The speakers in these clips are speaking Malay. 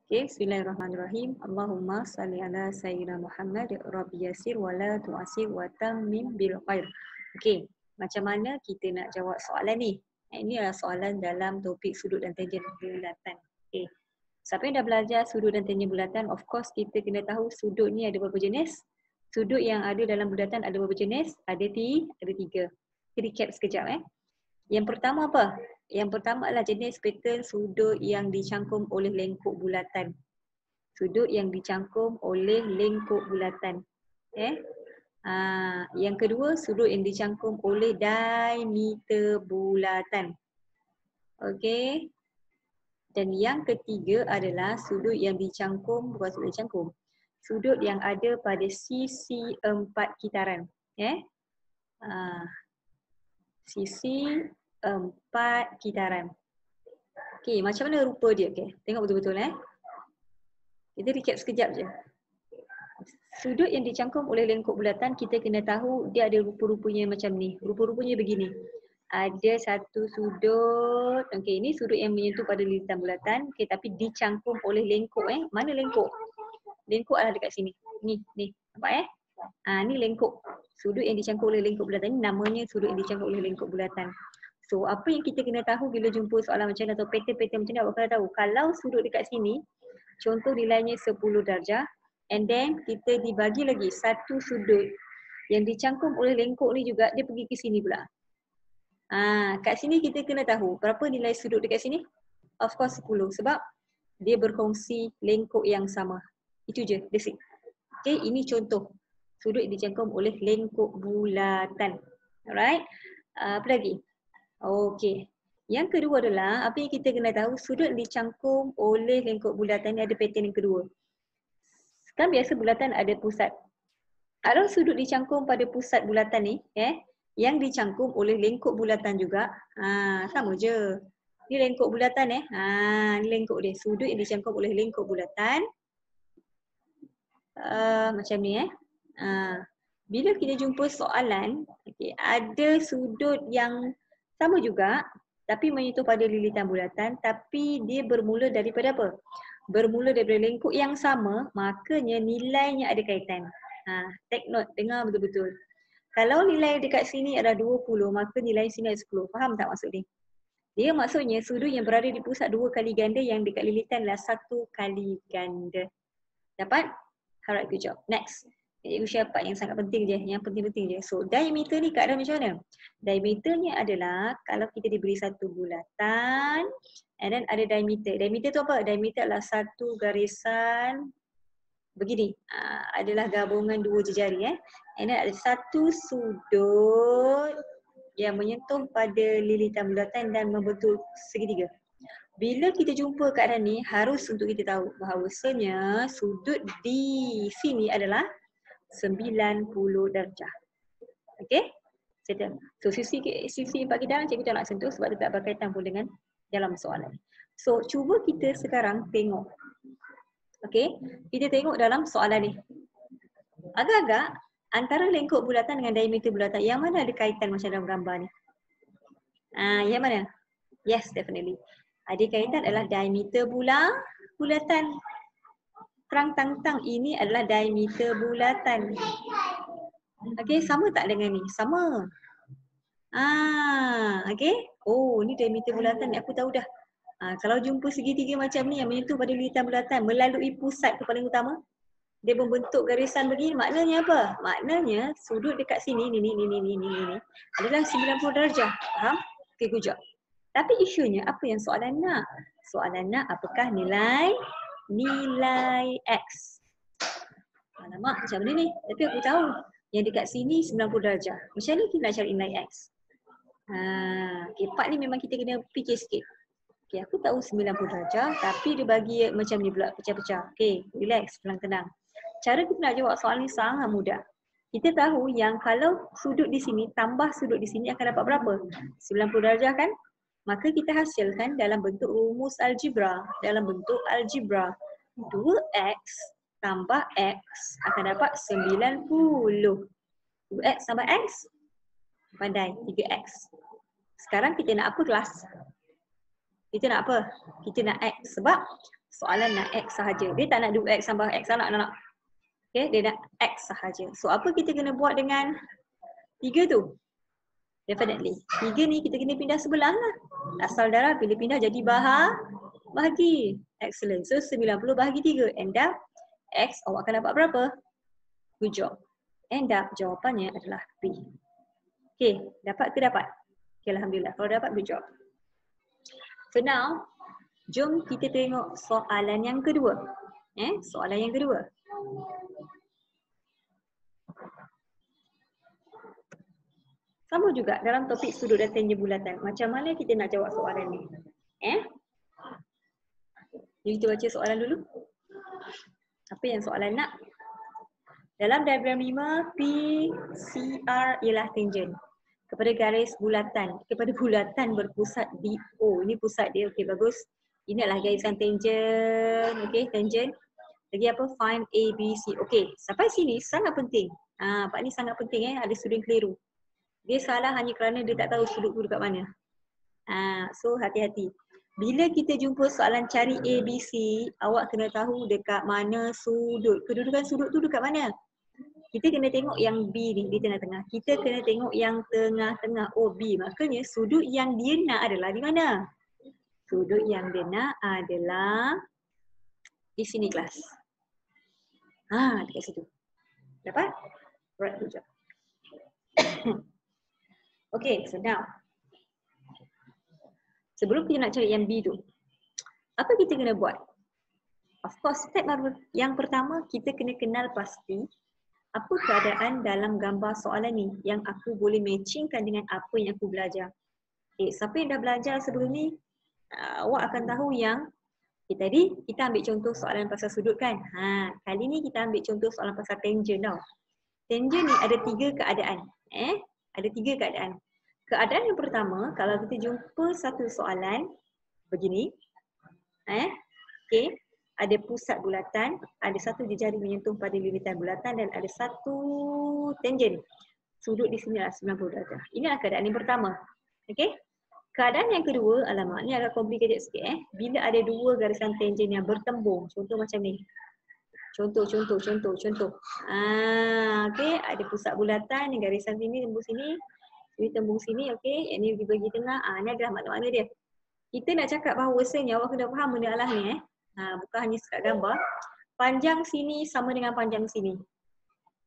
Okay, bismillahirrahmanirrahim. Allahumma salli ala sayyidina Muhammad rabbi yasir wa la tu'asir wa tammim bil khair. Okay, macam mana kita nak jawab soalan ni? Ini adalah soalan dalam topik sudut dan tangen bulatan. Okay, siapa yang dah belajar sudut dan tangen bulatan, of course kita kena tahu sudut ni ada berapa jenis. Sudut yang ada dalam bulatan ada berapa jenis? Ada tiga. Kita recap sekejap. Yang pertama apa? Yang pertama adalah jenis pattern sudut yang dicangkum oleh lengkuk bulatan. Sudut yang dicangkum oleh lengkuk bulatan. Yang kedua, sudut yang dicangkum oleh diameter bulatan. Okey. Dan yang ketiga adalah sudut yang dicangkum, bukan sudut dicangkum. Sudut yang ada pada sisi 4 kitaran. Sisi 4 kitaran. Okey, macam mana rupa dia? Okey, tengok betul-betul Kita recap sekejap je. Sudut yang dicangkum oleh lengkuk bulatan, kita kena tahu dia ada rupa-rupanya macam ni. Rupa-rupanya begini. Ada satu sudut. Okey, ini sudut yang menyentuh pada lilitan bulatan. Okey, tapi dicangkum oleh lengkuk Mana lengkuk? Lengkuk adalah dekat sini. Ni. Nampak ni lengkuk. Sudut yang dicangkum oleh lengkuk bulatan ni namanya sudut yang dicangkum oleh lengkuk bulatan. So, apa yang kita kena tahu bila jumpa soalan macam ni atau pattern-pattern macam ni, awak kena tahu. Kalau sudut dekat sini, contoh nilainya 10 darjah, and then kita dibagi lagi satu sudut yang dicangkum oleh lengkuk ni juga, dia pergi ke sini pula. Kat sini kita kena tahu berapa nilai sudut dekat sini? Of course 10 sebab dia berkongsi lengkuk yang sama. Itu je, that's it. Okay, ini contoh sudut yang dicangkum oleh lengkuk bulatan. Alright, apa lagi? Okey. Yang kedua adalah apa yang kita kena tahu, sudut dicangkum oleh lengkuk bulatan ni ada pattern yang kedua. Kan biasa bulatan ada pusat. Kalau sudut dicangkum pada pusat bulatan ni, yang dicangkum oleh lengkuk bulatan juga, sama je. Ni lengkuk bulatan ni lengkuk dia. Sudut yang dicangkum oleh lengkuk bulatan macam ni bila kita jumpa soalan, ada sudut yang sama juga tapi menyentuh pada lilitan bulatan, tapi dia bermula daripada apa? Bermula daripada lengkuk yang sama, makanya nilainya ada kaitan. Take note, dengar betul-betul. Kalau nilai dekat sini adalah 20, maka nilai sini adalah 10. Faham tak maksud ni? Dia maksudnya sudut yang berada di pusat 2 kali ganda, yang dekat lilitan adalah 1 kali ganda. Dapat? Alright, good job. Next. Cikgu share part yang sangat penting je, yang penting-penting je. So, diameter ni keadaan macam mana? Diameternya adalah kalau kita diberi satu bulatan and then ada diameter. Diameter tu apa? Diameter adalah satu garisan begini. Adalah gabungan 2 jejari and then ada satu sudut yang menyentuh pada lilitan bulatan dan membentuk segitiga. Bila kita jumpa keadaan ni, harus untuk kita tahu bahawasanya sudut di sini adalah 90 darjah. Okey? Settle. So sisi 4 kitaran cikgu tak nak sentuh sebab dia tak berkaitan pun dengan dalam soalan. So cuba kita sekarang tengok. Okey? Kita tengok dalam soalan ni. Agak-agak antara lengkuk bulatan dengan diameter bulatan, yang mana ada kaitan macam dalam gambar ni? Yang mana? Yes, definitely. Ada kaitan adalah diameter bulatan. Terang-tang ini adalah diameter bulatan. Okey, sama tak dengan ni? Sama. Okey. Oh, ni diameter bulatan ni aku tahu dah. Kalau jumpa segitiga macam ni yang menyentuh pada lilitan bulatan melalui pusat tu paling utama, dia membentuk garisan begini, maknanya apa? Maknanya sudut dekat sini ni adalah 90 darjah. Faham? Okey, good job. Tapi isunya apa yang soalan nak? Soalan nak apakah nilai X. Alamak, macam mana ni? Tapi aku tahu yang dekat sini 90 darjah. Macam ni kita nak cari nilai X. Okay, part ni memang kita kena fikir sikit. Okay, aku tahu 90 darjah tapi dia bagi macam ni pula, pecah-pecah. Okay, relax, tenang-tenang. Cara kita nak jawab soalan ni sangat mudah. Kita tahu yang kalau sudut di sini tambah sudut di sini akan dapat berapa? 90 darjah kan? Maka kita hasilkan dalam bentuk rumus algebra. Dalam bentuk algebra, 2x tambah x akan dapat 90. 2x tambah x, pandai, 3x. Sekarang kita nak apa kelas? Kita nak apa? Kita nak x sebab Soalan nak X sahaja. Dia tak nak 2X tambah X, nak. Okay, dia nak X sahaja. So apa kita kena buat dengan 3 tu? Definitely. 3 ni kita kena pindah sebelah lah. Asal darab bila pindah jadi bahagi. Excellent. So 90 bahagi 3. End up X awak akan dapat berapa? Good job. End up jawapannya adalah B. Okay, dapat ke dapat? Okay, Alhamdulillah. Kalau dapat, good job. So now, jom kita tengok soalan yang kedua. Soalan yang kedua. Sama juga dalam topik sudut dan tangent bulatan. Macam mana kita nak jawab soalan ni? Jadi kita baca soalan dulu. Apa yang soalan nak? Dalam diagram 5, PCR ialah tangent kepada garis bulatan. Kepada bulatan berpusat di O. Ini pusat dia. Okey, bagus. Ini adalah garisan tangent. Okey, tangent. Lagi apa? Find A, B, C. Okey, sampai sini sangat penting. Part ni sangat penting. Ada student keliru. Dia salah hanya kerana dia tak tahu sudut tu dekat mana. So hati-hati. Bila kita jumpa soalan cari A, B, C, awak kena tahu dekat mana sudut. Kedudukan sudut tu dekat mana? Kita kena tengok yang B ni di tengah-tengah. Kita kena tengok yang tengah-tengah. Oh, B. Maknanya sudut yang dia nak adalah di mana? Sudut yang dia nak adalah di sini kelas. Dekat situ. Dapat? Alright, good job. Okay, so now. Sebelum kita nak cari yang B tu, apa kita kena buat? Of course, step yang pertama, kita kena kenal pasti apa keadaan dalam gambar soalan ni yang aku boleh matchingkan dengan apa yang aku belajar. Okay, siapa yang dah belajar sebelum ni, awak akan tahu yang tadi kita ambil contoh soalan pasal sudut kan? Kali ni kita ambil contoh soalan pasal tangent tau. Tangent ni ada 3 keadaan. Ada 3 keadaan. Keadaan yang pertama, kalau kita jumpa satu soalan begini. Okay. Ada pusat bulatan, ada satu jari menyentuh pada lilitan bulatan dan ada satu tangent. Sudut di sini adalah 90 darjah. Inilah keadaan yang pertama. Okay. Keadaan yang kedua, alamak ni agak complicated sikit bila ada 2 garisan tangent yang bertembung. Contoh macam ni. Contoh. Okay, ada pusat bulatan, yang garisan sini tembung sini. Ini tembung sini, okay. Yang ni dibagi tengah. Ini adalah makna-makna dia. Kita nak cakap bahawasanya awak kena faham benda alah ni bukan hanya sekat gambar. Panjang sini sama dengan panjang sini.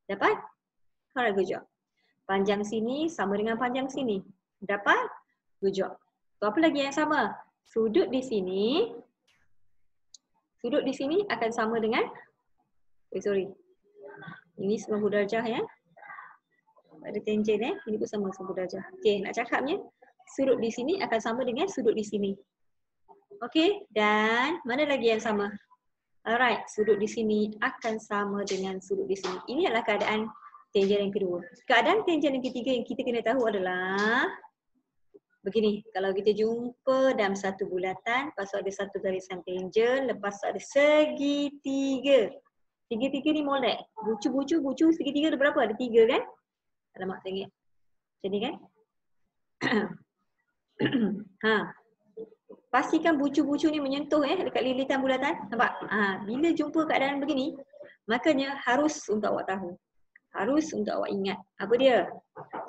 Dapat? Alright, good job. Panjang sini sama dengan panjang sini. Dapat? Good job. So, apa lagi yang sama? Sudut di sini akan sama dengan ini 90 darjah ya. Ada tangent ini pun sama 90 darjah. Okey, nak cakapnya sudut di sini akan sama dengan sudut di sini. Okey, dan mana lagi yang sama? Alright, sudut di sini akan sama dengan sudut di sini. Ini adalah keadaan tangent yang kedua. Keadaan tangent yang ketiga yang kita kena tahu adalah begini. Kalau kita jumpa dalam satu bulatan, lepas tu ada satu garisan tangent, lepas tu ada segitiga. Segitiga ni molek. Bucu segitiga ada berapa? Ada 3 kan? Alamak, tengok. Macam ni kan? Pastikan bucu-bucu ni menyentuh dekat lilitan bulatan. Nampak? Bila jumpa keadaan begini, makanya harus untuk awak tahu. Harus untuk awak ingat. Apa dia?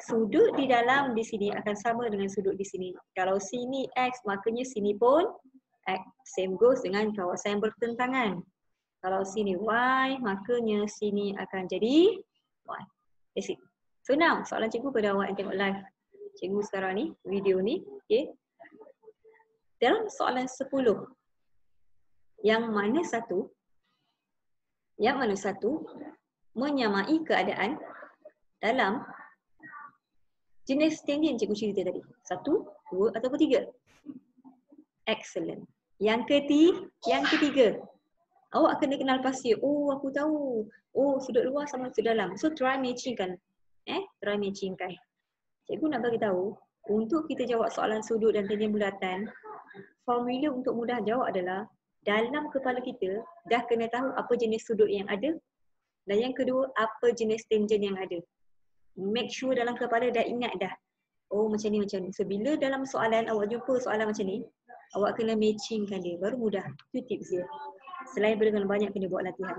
Sudut di dalam di sini akan sama dengan sudut di sini. Kalau sini X, makanya sini pun X. Same goes dengan kawasan yang bertentangan. Kalau sini Y, makanya sini akan jadi Y. That's it. So now, soalan cikgu pada awak yang tengok live cikgu sekarang ni, video ni. Okay. Dalam soalan 10, yang mana satu menyamai keadaan dalam jenis tangent cikgu cerita tadi. 1, 2 ataupun 3. Excellent. Yang ketiga, awak kena kenal pasti. Oh, aku tahu. Oh, sudut luar sama sudut dalam. So try matchingkan. Try matchingkan. Cikgu nak bagi tahu, untuk kita jawab soalan sudut dan tangent bulatan, formula untuk mudah jawab adalah dalam kepala kita dah kena tahu apa jenis sudut yang ada dan yang kedua apa jenis tangent yang ada. Make sure dalam kepala dah ingat dah. Oh, macam ni. So bila dalam soalan awak jumpa soalan macam ni, Awak kena matchingkan dia, baru mudah. Itu tips dia. Selain daripada banyak kena buat latihan.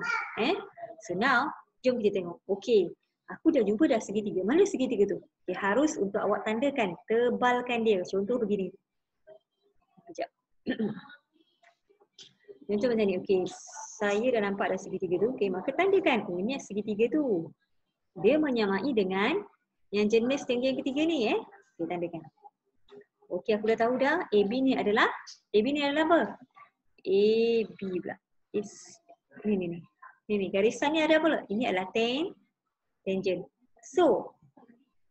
So now, jom kita tengok. Okay, aku dah jumpa dah segitiga. Mana segitiga tu? Okay, harus untuk awak tandakan, tebalkan dia. Contoh begini. Sekejap. Contoh macam ni. Okay, saya dah nampak dah segitiga tu. Okay, maka tandakan. Oh, ini segitiga tu. Dia menyamai dengan yang jenis tinggi yang ketiga ni. Okay, tandakan. Okay, aku dah tahu dah. AB ni adalah apa? AB pula. Ni garisan ni ada apa? Ini adalah tangent. So,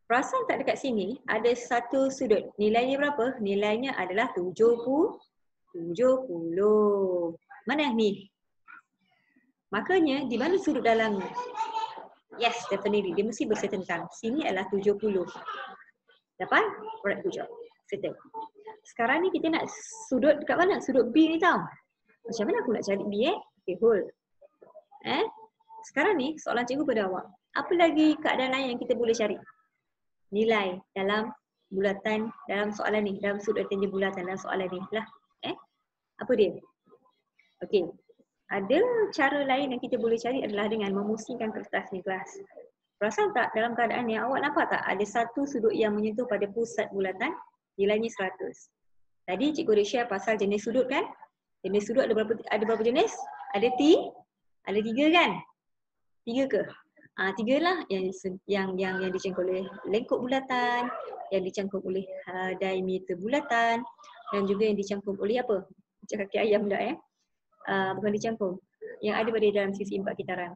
perasan tak dekat sini ada satu sudut. Nilainya berapa? Nilainya adalah 70. Mana ni? Makanya di mana sudut dalam ni? Yes, definitely. Dia mesti bersetentang. Sini adalah 70. Dapat? Alright, good job. Settle. Sekarang ni kita nak sudut dekat mana? Sudut B ni tau. Macam mana aku nak cari B Okay, hold. Sekarang ni soalan cikgu pada awak. Apa lagi keadaan lain yang kita boleh cari? Nilai dalam bulatan, dalam soalan ni, dalam sudut tangent bulatan dalam soalan ni lah. Apa dia? Okey. Ada cara lain yang kita boleh cari adalah dengan memusingkan kertas ni kelas. Perasan tak dalam keadaan ni awak nampak tak ada satu sudut yang menyentuh pada pusat bulatan, nilainya 100. Tadi cikgu dah share pasal jenis sudut kan? Jenis sudut ada berapa jenis? Ada 3 kan? 3 ke? 3 lah yang dicangkuk oleh lengkuk bulatan, yang dicangkuk oleh diameter bulatan, dan juga yang dicangkuk oleh apa? Macam kaki ayam pula bukan dicangkuk. Yang ada pada dalam sisi 4 kitaran.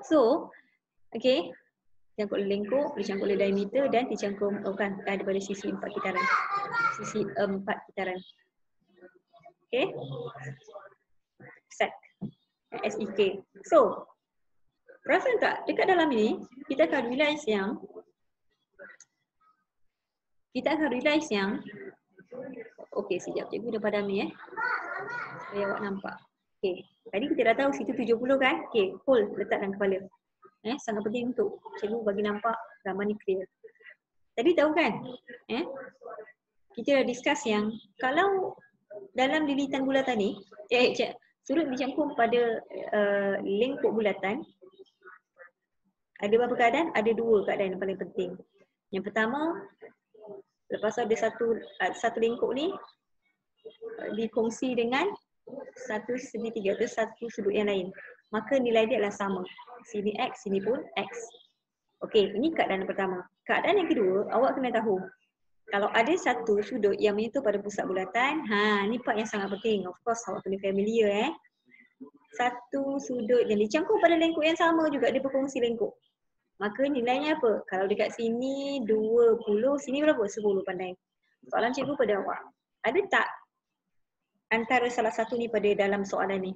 So, okay. Dicangkuk oleh lengkuk, dicangkuk oleh diameter dan dicangkuk ada pada sisi 4 kitaran. Sisi 4 kitaran. Okay. SEK. SEK. So, perasan tak dekat dalam ini kita akan realize yang okey, sekejap cikgu dah padam ni supaya awak nampak. Okey, tadi kita dah tahu situ 70 kan? Okey, hold, letak dalam kepala. Sangat penting untuk cikgu bagi nampak gambar ni clear. Tadi tahu kan? Kita dah discuss yang kalau dalam lilitan bulatan ni, sudut dicangkung pada lengkuk bulatan, ada berapa keadaan? Ada 2 keadaan yang paling penting. Yang pertama, lepas ada satu lengkuk ni dikongsi dengan satu segitiga atau satu sudut yang lain, maka nilai dia adalah sama. Sini X, sini pun X. Okey, ini keadaan yang pertama. Keadaan yang kedua, awak kena tahu kalau ada satu sudut yang menyentuh pada pusat bulatan, ni part yang sangat penting. Of course awak kena familiar Satu sudut yang dicangkuk pada lengkuk yang sama juga, dia berfungsi lengkuk. Maka nilainya apa? Kalau dekat sini 20, sini berapa? 10, pandai. Soalan cikgu pada awak. Ada tak antara salah satu ni pada dalam soalan ni?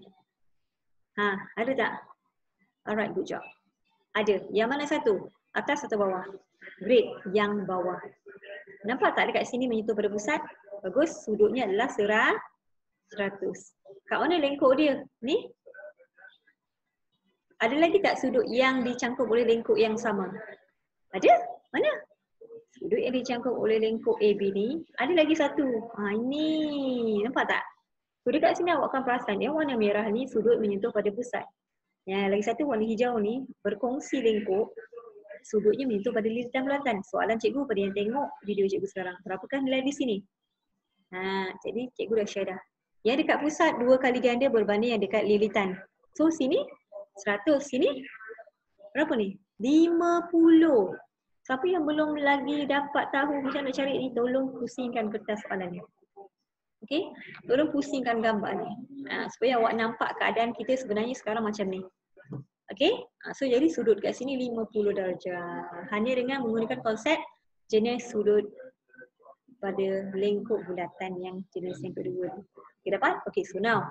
Ada tak? Alright, good job. Ada. Yang mana satu? Atas atau bawah? Great, yang bawah. Nampak tak dekat sini menyentuh pada pusat? Bagus, sudutnya adalah 100. Kat mana lengkuk dia? Ni? Ada lagi tak sudut yang dicangkuk oleh lengkuk yang sama? Ada? Mana? Sudut yang dicangkuk oleh lengkuk AB ni, ada lagi satu. Ini. Nampak tak? So dekat sini awak akan perasan yang warna merah ni sudut menyentuh pada pusat. Yang lagi satu warna hijau ni berkongsi lengkuk, sudutnya menyentuh pada lilitan bulatan. Soalan cikgu pada yang tengok video cikgu sekarang. Berapakah nilai di sini? Jadi cikgu dah share dah. Yang dekat pusat 2 kali ganda berbanding yang dekat lilitan. So sini 100, sini berapa ni? 50. Siapa yang belum lagi dapat tahu macam nak cari ni, tolong pusingkan kertas soalan ni. Okey, tolong pusingkan gambar ni. Supaya awak nampak keadaan kita sebenarnya sekarang macam ni. Okey, so jadi sudut kat sini 50 darjah. Hanya dengan menggunakan konsep jenis sudut pada lengkuk bulatan yang jenis yang kedua ni. Okey, dapat? Okey, so now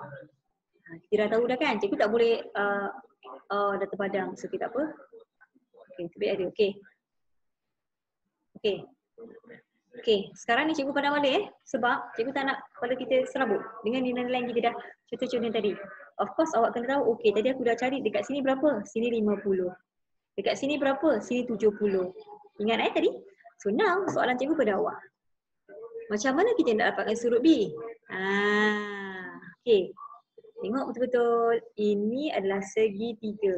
kita dah tahu dah kan? Cikgu tak boleh dah terpadam, so kita tak apa. Okey, itu ada. Okey, sekarang ni cikgu padam balik sebab cikgu tak nak kepala kita serabut dengan nilai-nilai yang kita dah contoh-contoh tadi. Of course awak kena tahu, okey tadi aku dah cari dekat sini berapa? Sini 50. Dekat sini berapa? Sini 70. Ingat tadi? So now soalan cikgu pada awak. Macam mana kita nak dapatkan sudut B? Okey. Tengok betul-betul. Ini adalah segitiga.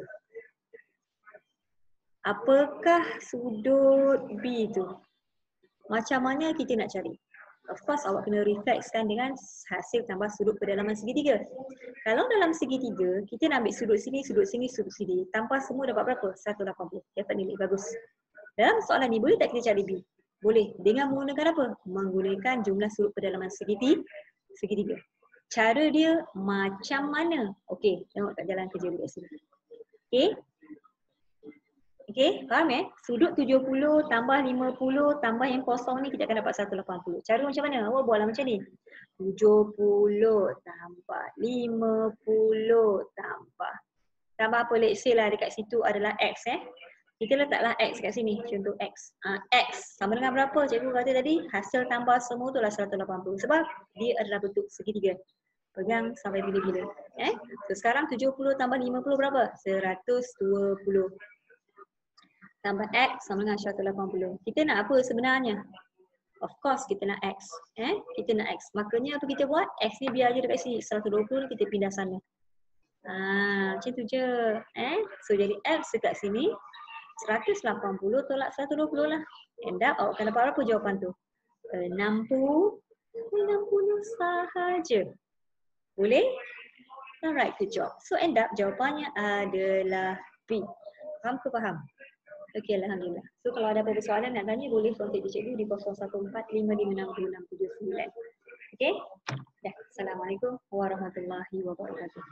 Apakah sudut B tu? Macam mana kita nak cari? Of course awak kena reflexkan dengan hasil tambah sudut pedalaman segitiga. Kalau dalam segitiga, kita nak ambil sudut sini, sudut sini, sudut sini. Tambah semua dapat berapa? 180. Dapat nilai bagus. Dalam soalan ni boleh tak kita cari B? Boleh. Dengan menggunakan apa? Menggunakan jumlah sudut pedalaman segitiga. Cara dia macam mana? Okey, tengok kat jalan kerja dekat sini. Okey. Okey, faham Sudut 70 tambah 50 tambah yang kosong ni kita akan dapat 180. Cara macam mana? Awak buatlah macam ni. 70 tambah 50 tambah apa? Let's say lah dekat situ adalah X Kita letaklah X kat sini. Contoh X. X sama dengan berapa? Cikgu kata tadi hasil tambah semua tu lah 180. Sebab dia adalah bentuk segitiga. Pegang sampai bila-bila. So sekarang 70 tambah 50 berapa? 120. Tambah X sama dengan 180. Kita nak apa sebenarnya? Of course kita nak X. Kita nak X. Makanya apa kita buat? X ni biar je dekat sini. 120 ni kita pindah sana. Macam tu je. So jadi X dekat sini 180 tolak 120 lah. End up awak akan dapat berapa jawapan tu? 60 sahaja. Boleh? Alright, good job. So end up jawapannya adalah B. Faham ke faham? Okey, alhamdulillah. So kalau ada apa-apa soalan nak tanya boleh kontak cikgu di 0145567679. Okey? Dah. Assalamualaikum warahmatullahi wabarakatuh.